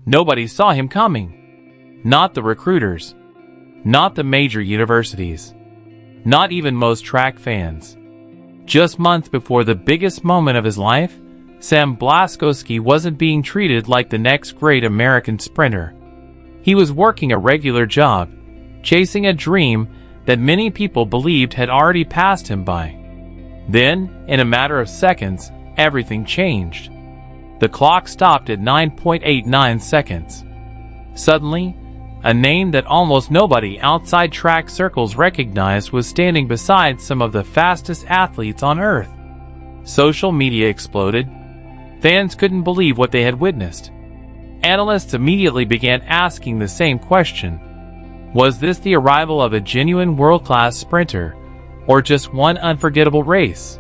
Nobody saw him coming. Not the recruiters. Not the major universities. Not even most track fans. Just months before the biggest moment of his life, Sam Blaskowski wasn't being treated like the next great American sprinter. He was working a regular job, chasing a dream that many people believed had already passed him by. Then, in a matter of seconds, everything changed. The clock stopped at 9.89 seconds. Suddenly, a name that almost nobody outside track circles recognized was standing beside some of the fastest athletes on Earth. Social media exploded. Fans couldn't believe what they had witnessed. Analysts immediately began asking the same question. Was this the arrival of a genuine world-class sprinter, or just one unforgettable race?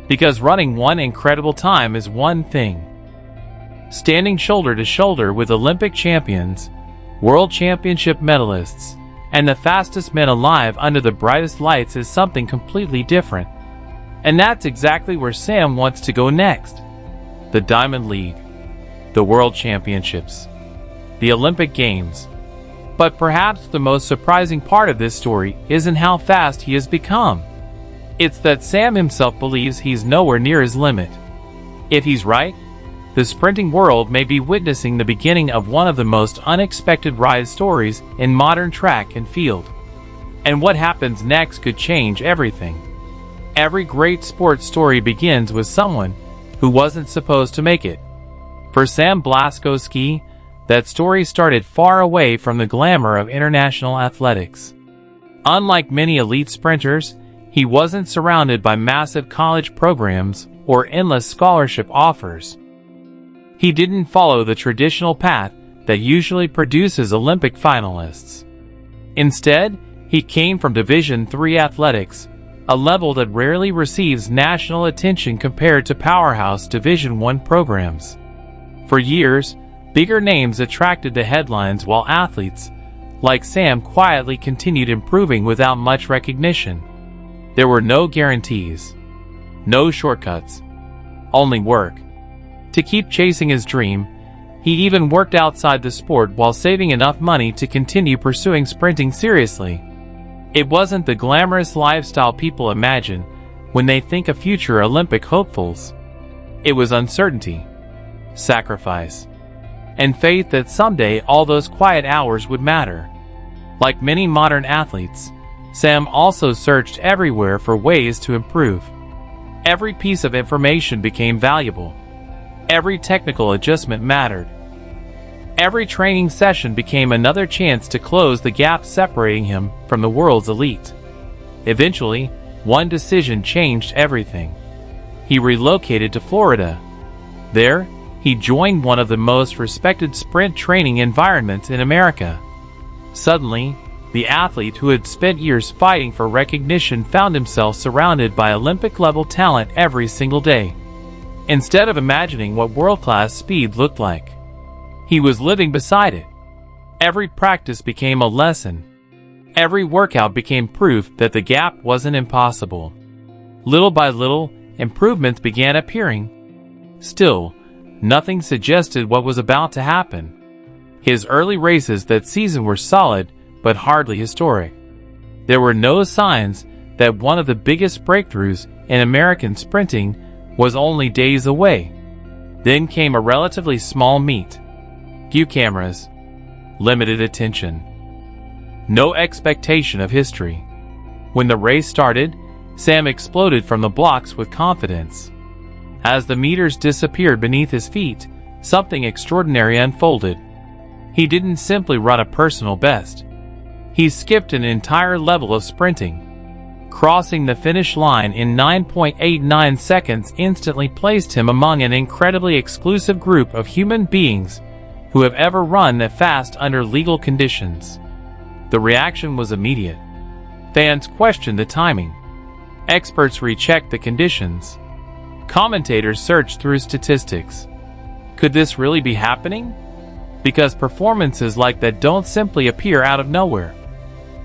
Because running one incredible time is one thing. Standing shoulder to shoulder with Olympic champions, World Championship medalists, and the fastest men alive under the brightest lights is something completely different. And that's exactly where Sam wants to go next. The Diamond League, the World Championships, the Olympic Games. But perhaps the most surprising part of this story isn't how fast he has become. It's that Sam himself believes he's nowhere near his limit. If he's right, the sprinting world may be witnessing the beginning of one of the most unexpected rise stories in modern track and field. And what happens next could change everything. Every great sports story begins with someone who wasn't supposed to make it. For Sam Blaskowski, that story started far away from the glamour of international athletics. Unlike many elite sprinters, he wasn't surrounded by massive college programs or endless scholarship offers. He didn't follow the traditional path that usually produces Olympic finalists. Instead, he came from Division III athletics, a level that rarely receives national attention compared to powerhouse Division I programs. For years, bigger names attracted the headlines while athletes, like Sam, quietly continued improving without much recognition. There were no guarantees, no shortcuts, only work. To keep chasing his dream, he even worked outside the sport while saving enough money to continue pursuing sprinting seriously. It wasn't the glamorous lifestyle people imagine when they think of future Olympic hopefuls. It was uncertainty, sacrifice, and faith that someday all those quiet hours would matter. Like many modern athletes, Sam also searched everywhere for ways to improve. Every piece of information became valuable. Every technical adjustment mattered. Every training session became another chance to close the gap separating him from the world's elite. Eventually, one decision changed everything. He relocated to Florida. There, he joined one of the most respected sprint training environments in America. Suddenly, the athlete who had spent years fighting for recognition found himself surrounded by Olympic-level talent every single day. Instead of imagining what world-class speed looked like, he was living beside it. Every practice became a lesson. Every workout became proof that the gap wasn't impossible. Little by little, improvements began appearing. Still, nothing suggested what was about to happen. His early races that season were solid, but hardly historic. There were no signs that one of the biggest breakthroughs in American sprinting was only days away. Then came a relatively small meet. Few cameras, limited attention, no expectation of history. When the race started, Sam exploded from the blocks with confidence. As the meters disappeared beneath his feet, something extraordinary unfolded. He didn't simply run a personal best. He skipped an entire level of sprinting. Crossing the finish line in 9.89 seconds instantly placed him among an incredibly exclusive group of human beings who have ever run that fast under legal conditions. The reaction was immediate. Fans questioned the timing. Experts rechecked the conditions. Commentators searched through statistics. Could this really be happening? Because performances like that don't simply appear out of nowhere.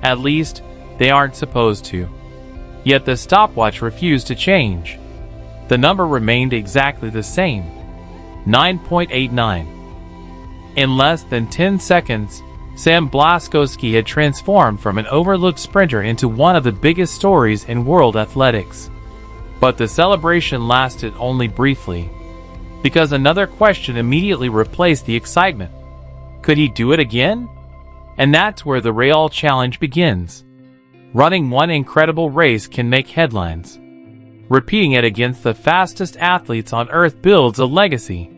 At least, they aren't supposed to. Yet the stopwatch refused to change. The number remained exactly the same, 9.89. In less than 10 seconds, Sam Blaskowski had transformed from an overlooked sprinter into one of the biggest stories in world athletics. But the celebration lasted only briefly, because another question immediately replaced the excitement. Could he do it again? And that's where the real challenge begins. Running one incredible race can make headlines. Repeating it against the fastest athletes on Earth builds a legacy.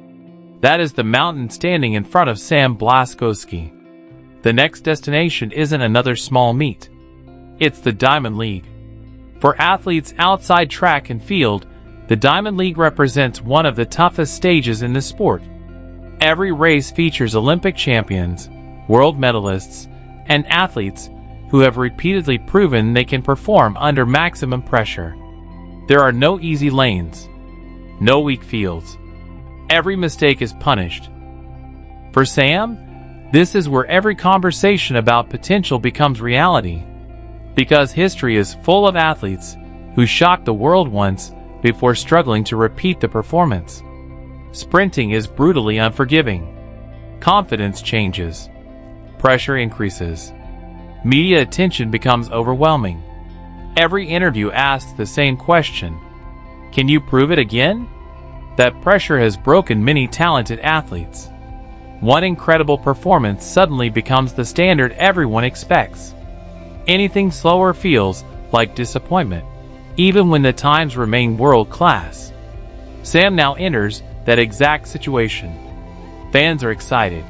That is the mountain standing in front of Sam Blaskowski. The next destination isn't another small meet. It's the Diamond League. For athletes outside track and field, the Diamond League represents one of the toughest stages in the sport. Every race features Olympic champions, world medalists, and athletes who have repeatedly proven they can perform under maximum pressure. There are no easy lanes, no weak fields. Every mistake is punished. For Sam, this is where every conversation about potential becomes reality, because history is full of athletes who shocked the world once before struggling to repeat the performance. Sprinting is brutally unforgiving. Confidence changes. Pressure increases. Media attention becomes overwhelming. Every interview asks the same question. Can you prove it again? That pressure has broken many talented athletes. One incredible performance suddenly becomes the standard everyone expects. Anything slower feels like disappointment, even when the times remain world-class. Sam now enters that exact situation. Fans are excited.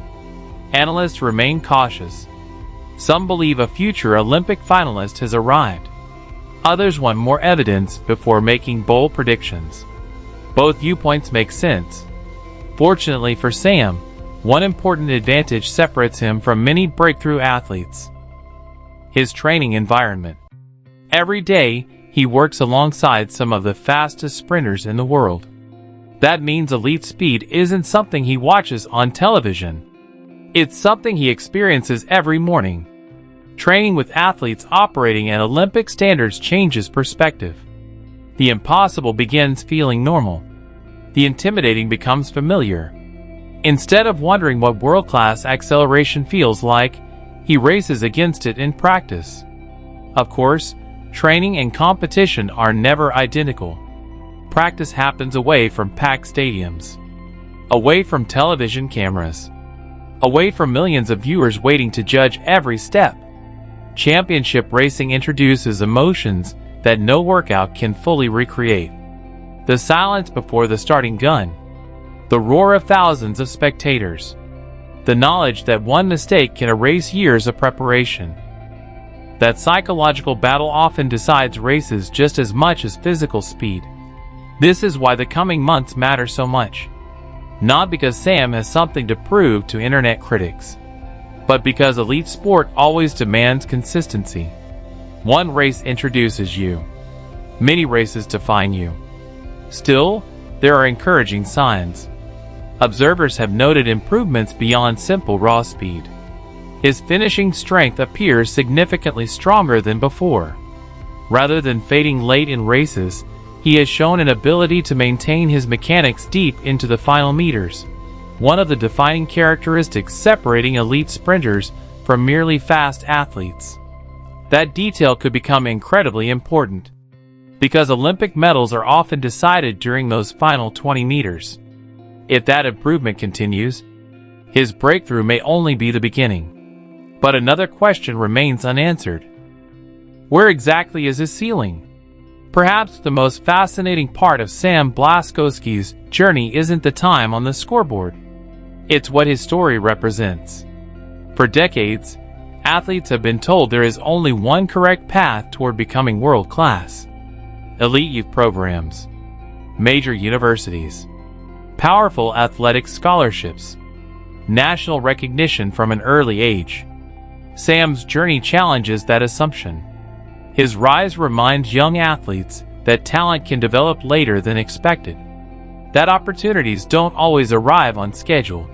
Analysts remain cautious. Some believe a future Olympic finalist has arrived. Others want more evidence before making bold predictions. Both viewpoints make sense. Fortunately for Sam, one important advantage separates him from many breakthrough athletes: his training environment. Every day, he works alongside some of the fastest sprinters in the world. That means elite speed isn't something he watches on television. It's something he experiences every morning. Training with athletes operating at Olympic standards changes perspective. The impossible begins feeling normal. The intimidating becomes familiar. Instead of wondering what world-class acceleration feels like, he races against it in practice. Of course, training and competition are never identical. Practice happens away from packed stadiums, away from television cameras, away from millions of viewers waiting to judge every step. Championship racing introduces emotions that no workout can fully recreate. The silence before the starting gun, the roar of thousands of spectators, the knowledge that one mistake can erase years of preparation. That psychological battle often decides races just as much as physical speed. This is why the coming months matter so much. Not because Sam has something to prove to internet critics, but because elite sport always demands consistency. One race introduces you. Many races define you. Still, there are encouraging signs. Observers have noted improvements beyond simple raw speed. His finishing strength appears significantly stronger than before. Rather than fading late in races, he has shown an ability to maintain his mechanics deep into the final meters, one of the defining characteristics separating elite sprinters from merely fast athletes. That detail could become incredibly important, because Olympic medals are often decided during those final 20 meters. If that improvement continues, his breakthrough may only be the beginning. But another question remains unanswered. Where exactly is his ceiling? Perhaps the most fascinating part of Sam Blaskowski's journey isn't the time on the scoreboard. It's what his story represents. For decades, athletes have been told there is only one correct path toward becoming world-class. Elite youth programs, major universities, powerful athletic scholarships, national recognition from an early age. Sam's journey challenges that assumption. His rise reminds young athletes that talent can develop later than expected, that opportunities don't always arrive on schedule,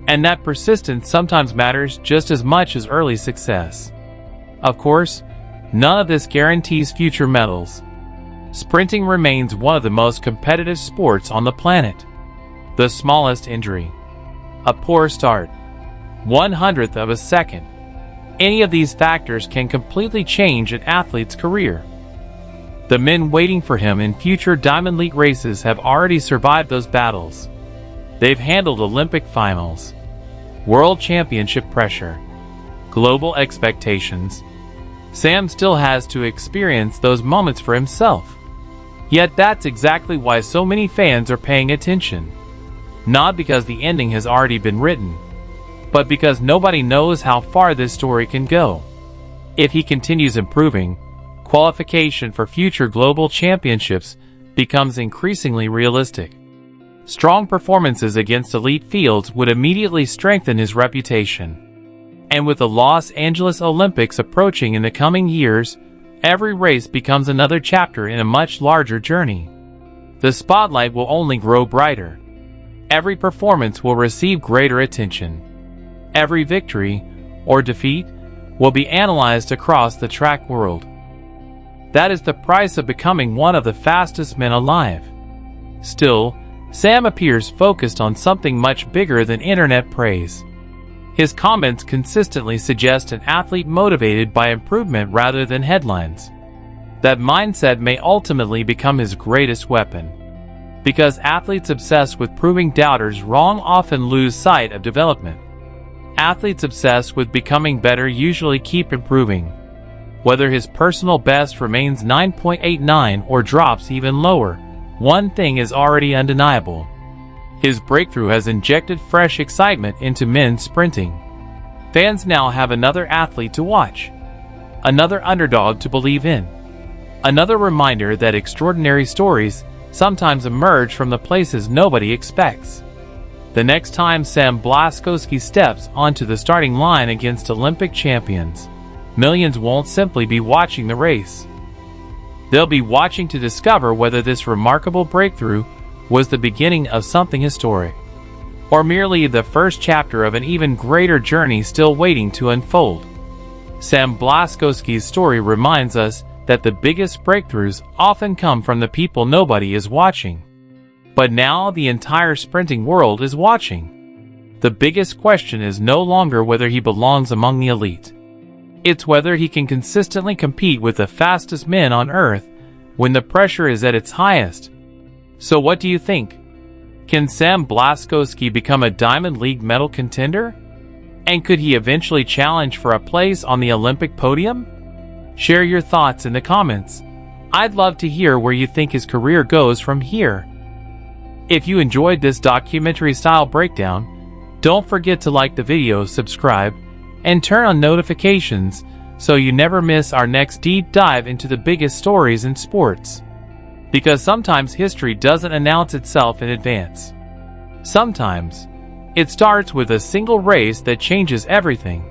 and that persistence sometimes matters just as much as early success. Of course, none of this guarantees future medals. Sprinting remains one of the most competitive sports on the planet. The smallest injury, a poor start, 1/100th of a second. Any of these factors can completely change an athlete's career. The men waiting for him in future Diamond League races have already survived those battles. They've handled Olympic finals, World Championship pressure, global expectations. Sam still has to experience those moments for himself. Yet that's exactly why so many fans are paying attention. Not because the ending has already been written, but because nobody knows how far this story can go. If he continues improving, qualification for future global championships becomes increasingly realistic. Strong performances against elite fields would immediately strengthen his reputation. And with the Los Angeles Olympics approaching in the coming years, every race becomes another chapter in a much larger journey. The spotlight will only grow brighter. Every performance will receive greater attention. Every victory, or defeat, will be analyzed across the track world. That is the price of becoming one of the fastest men alive. Still, Sam appears focused on something much bigger than internet praise. His comments consistently suggest an athlete motivated by improvement rather than headlines. That mindset may ultimately become his greatest weapon. Because athletes obsessed with proving doubters wrong often lose sight of development. Athletes obsessed with becoming better usually keep improving. Whether his personal best remains 9.89 or drops even lower, one thing is already undeniable. His breakthrough has injected fresh excitement into men's sprinting. Fans now have another athlete to watch. Another underdog to believe in. Another reminder that extraordinary stories sometimes emerge from the places nobody expects. The next time Sam Blaskowski steps onto the starting line against Olympic champions, millions won't simply be watching the race. They'll be watching to discover whether this remarkable breakthrough was the beginning of something historic, or merely the first chapter of an even greater journey still waiting to unfold. Sam Blaskowski's story reminds us that the biggest breakthroughs often come from the people nobody is watching. But now the entire sprinting world is watching. The biggest question is no longer whether he belongs among the elite. It's whether he can consistently compete with the fastest men on Earth when the pressure is at its highest. So what do you think? Can Sam Blaskowski become a Diamond League medal contender? And could he eventually challenge for a place on the Olympic podium? Share your thoughts in the comments. I'd love to hear where you think his career goes from here. If you enjoyed this documentary-style breakdown, don't forget to like the video, subscribe, and turn on notifications so you never miss our next deep dive into the biggest stories in sports. Because sometimes history doesn't announce itself in advance. Sometimes, it starts with a single race that changes everything.